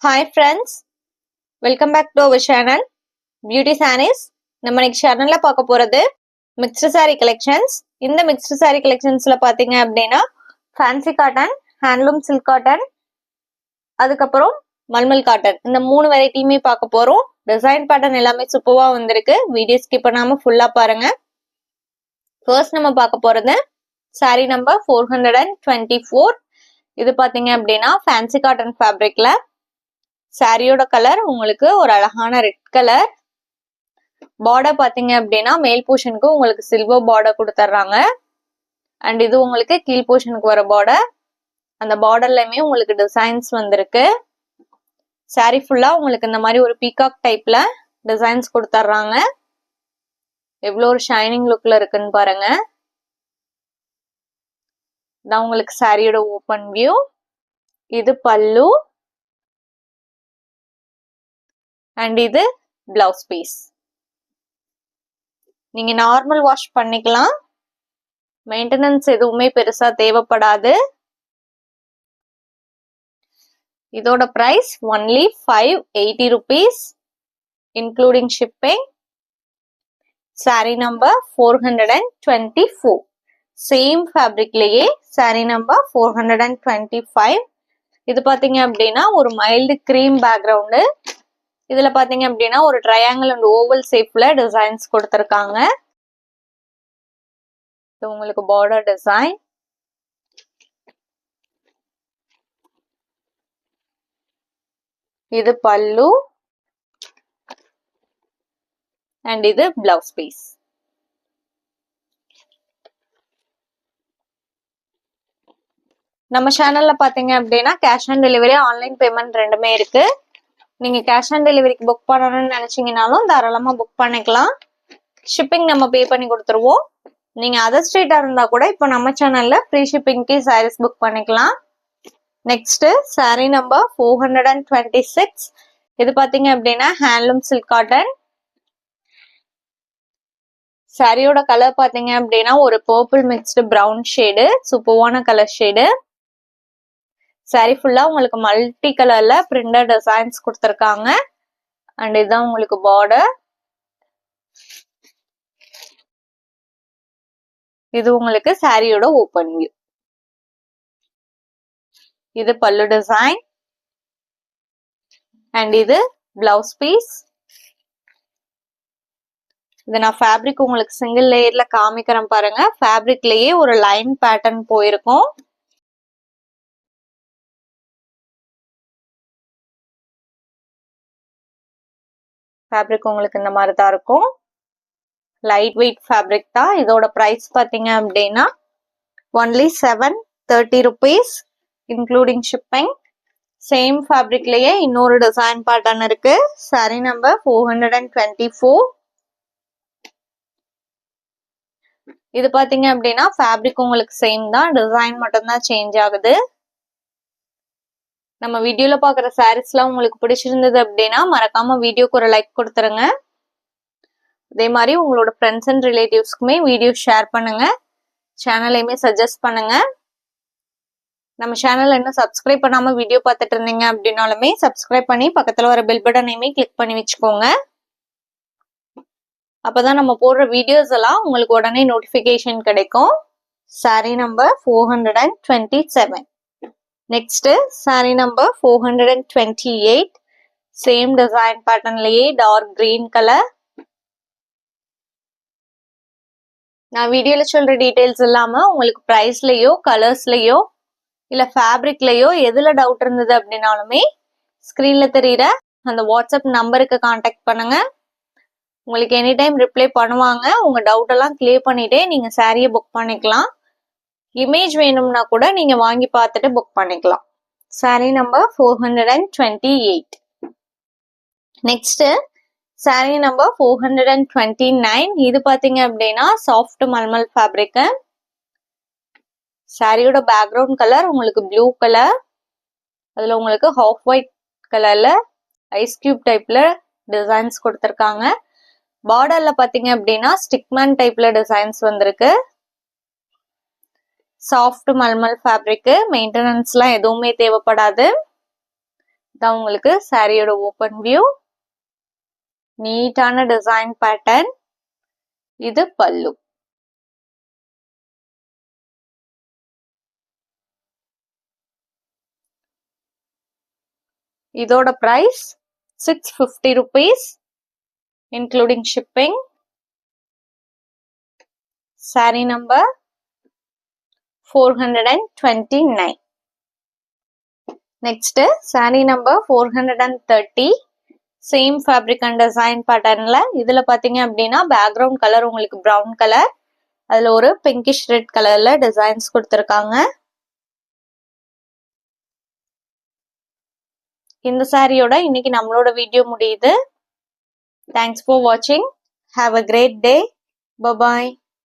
Hi friends, welcome back to our channel Beauty Sarees. நம்ம இன்னைக்கு சேனல்ல பார்க்க போறது mixed saree collections. இந்த mixed saree collectionsல பாத்தீங்க அப்படின்னா fancy cotton, handloom silk cotton, அதுக்கப்புறம் மல்மல் காட்டன் இந்த மூணு வெரைட்டியுமே பார்க்க போறோம். டிசைன் பேட்டர்ன் எல்லாமே சூப்பரா வந்திருக்கு. வீடியோ ஸ்கிப் பண்ணாம ஃபுல்லா பாருங்க. ஃபர்ஸ்ட் நம்ம பார்க்க போறது saree நம்பர் 424. இது பாத்தீங்க அப்படின்னா fancy cotton fabricல சாரியோட கலர் உங்களுக்கு ஒரு அழகான ரெட் கலர். பார்டர் பாத்தீங்க அப்படின்னா மேல் போர்ஷனுக்கு உங்களுக்கு சில்வர் பார்டர் கொடுத்துட்றாங்க. அண்ட் இது உங்களுக்கு கீழ் போர்ஷனுக்கு வர பார்டர். அந்த பார்டர்லயுமே உங்களுக்கு டிசைன்ஸ் வந்திருக்கு. சாரி ஃபுல்லா உங்களுக்கு இந்த மாதிரி ஒரு பீகாக் டைப்ல டிசைன்ஸ் கொடுத்துட்றாங்க. எவ்வளோ ஒரு ஷைனிங் லுக்ல இருக்குன்னு பாருங்க. இதான் உங்களுக்கு சாரியோட ஓப்பன் வியூ. இது பல்லு அண்ட் இது பிளவுஸ் பீஸ். நீங்க நார்மல் வாஷ் பண்ணிக்கலாம். மெயின்டெனன்ஸ் எதுவுமே பெருசா தேவைப்படாது. இதோட price only 580 rupees including shipping. Sari number 424. Same ஃபேப்ரிக்லயே சாரி நம்பர் 425. இது பாத்தீங்க அப்படின்னா ஒரு மைல்டு கிரீம் பேக்ரவுண்டு. இதுல பாத்தீங்க அப்படின்னா ஒரு ட்ரையாங்கிள் அண்ட் ஓவல் ஷேப்ல டிசைன்ஸ் கொடுத்திருக்காங்க. இது உங்களுக்கு பார்டர் டிசைன். இது பல்லு அண்ட் இது பிளவுஸ் பீஸ். நம்ம சேனல்ல பாத்தீங்க அப்படின்னா cash on delivery, online payment ரெண்டுமே இருக்கு. நீங்க கேஷ் ஆன் டெலிவரிக்கு புக் பண்ணணும்னு நினைச்சீங்கனாலும் தாராளமா புக் பண்ணிக்கலாம். ஷிப்பிங் நம்ம பே பண்ணி கொடுத்துருவோம். நீங்க அதர் ஸ்டேட்டா இருந்தா கூட இப்போ நம்ம சேனல்ல ஃப்ரீ ஷிப்பிங்க்கு சாரீஸ் புக் பண்ணிக்கலாம். Next sari number 426. இது பாத்தீங்க அப்படின்னா ஹேண்ட்லூம் சில்க் காட்டன். சாரியோட கலர் பாத்தீங்க அப்படின்னா ஒரு பர்பிள் மிக்ஸ்டு பிரவுன் ஷேடு, சூப்பர்வான கலர் ஷேடு. சாரி ஃபுல்லா உங்களுக்கு மல்டி கலர்ல பிரிண்டட் டிசைன்ஸ் கொடுத்துருக்காங்க. அண்ட் இதுதான் உங்களுக்கு பார்டர். இது உங்களுக்கு சாரியோட ஓப்பன் வியூ. இது பல்லு டிசைன் அண்ட் இது பிளவுஸ் பீஸ். இது நான் ஃபேப்ரிக் உங்களுக்கு சிங்கிள் லேயர்ல காமிக்கிறேன் பாருங்க. ஃபேப்ரிக்லயே ஒரு லைன் பேட்டர்ன் போயிருக்கும். ஃபேப்ரிக் உங்களுக்கு இந்த மாதிரி தான் இருக்கும். லைட் வெயிட் ஃபேப்ரிக் தான். இதோட பிரைஸ் பாத்தீங்க அப்படின்னா only 730 rupees including shipping. Same ஃபேப்ரிக்லயே இன்னொரு டிசைன் பேட்டர்ன் இருக்கு. சாரி நம்பர் 424. இது பாத்தீங்க அப்படின்னா ஃபேப்ரிக் உங்களுக்கு சேம் தான், டிசைன் மட்டும் தான் சேஞ்ச் ஆகுது. நம்ம வீடியோல பாக்குற சாரீஸ்லாம் உங்களுக்கு பிடிச்சிருந்தது அப்படின்னா மறக்காம வீடியோக்கு ஒரு லைக் கொடுத்துருங்க. அதே மாதிரி உங்களோட ஃப்ரெண்ட்ஸ் அண்ட் ரிலேட்டிவ்ஸ்க்குமே வீடியோ ஷேர் பண்ணுங்க. சேனலையுமே சஜஸ்ட் பண்ணுங்க. நம்ம சேனல் இன்னும் சப்ஸ்கிரைப் பண்ணாம வீடியோ பார்த்துட்டு இருந்தீங்க அப்படின்னாலுமே சப்ஸ்கிரைப் பண்ணி பக்கத்துல வர பெல் பட்டனையுமே கிளிக் பண்ணி வச்சுக்கோங்க. அப்பதான் நம்ம போடுற வீடியோஸ் எல்லாம் உங்களுக்கு உடனே நோட்டிபிகேஷன் கிடைக்கும். Sari number 427. Next sari number 428. Same design பேட்டர்ன்லயே டார்க் கிரீன் கலர். நான் வீடியோல சொல்ற டீடைல்ஸ் இல்லாம உங்களுக்கு பிரைஸ்லயோ கலர்ஸ்லயோ இல்ல ஃபேப்ரிக்லயோ எதுல டவுட் இருந்தது அப்படின்னாலுமே ஸ்கிரீன்ல தெரியுற அந்த வாட்ஸ்அப் நம்பருக்கு கான்டாக்ட் பண்ணுங்க. உங்களுக்கு எனி டைம் ரிப்ளை பண்ணுவாங்க. உங்க டவுட் எல்லாம் கிளியர் பண்ணிட்டே நீங்க சாரியை புக் பண்ணிக்கலாம். இமேஜ் வேணும்னா கூட நீங்க வாங்கி பார்த்துட்டு புக் பண்ணிக்கலாம். Sorry number 428. Next sari number 429. இது பாத்தீங்க அப்படின்னா சாஃப்ட் மல்மல் ஃபேப்ரிக். சாரியோட பேக்ரவுண்ட் கலர் உங்களுக்கு ப்ளூ கலர். அதுல உங்களுக்கு ஹாஃப் ஒயிட் கலர்ல ஐஸ் கியூப் டைப்ல டிசைன்ஸ் கொடுத்துருக்காங்க. பார்டர்ல பாத்தீங்க அப்படின்னா ஸ்டிக்மேன் டைப்ல டிசைன்ஸ் வந்திருக்கு. சாஃப்ட் மல்மல் ஃபேப்ரிக், மெயின்டெனன்ஸ்லாம் எதுவுமே தேவைப்படாது. இதான் உங்களுக்கு சாரியோட ஓப்பன் வியூ. நீட்டான டிசைன் பேட்டர்ன். இது பல்லு. இதோட price 650 rupees including shipping. Saree number 429. Next saree number 430. Same fabric and design பேட்டர்ன்ல இதுல பாத்தீங்க அப்படின்னா பேக்ரவுண்ட் கலர் உங்களுக்கு பிரவுன் கலர், அதுல ஒரு பிங்கிஷ் ரெட் கலர்ல டிசைன்ஸ் கொடுத்திருக்காங்க. இந்த சாரியோட இன்னைக்கு நம்மளோட வீடியோ முடியுது. தேங்க்ஸ் ஃபார் வாட்சிங். Have a great day. Bye bye.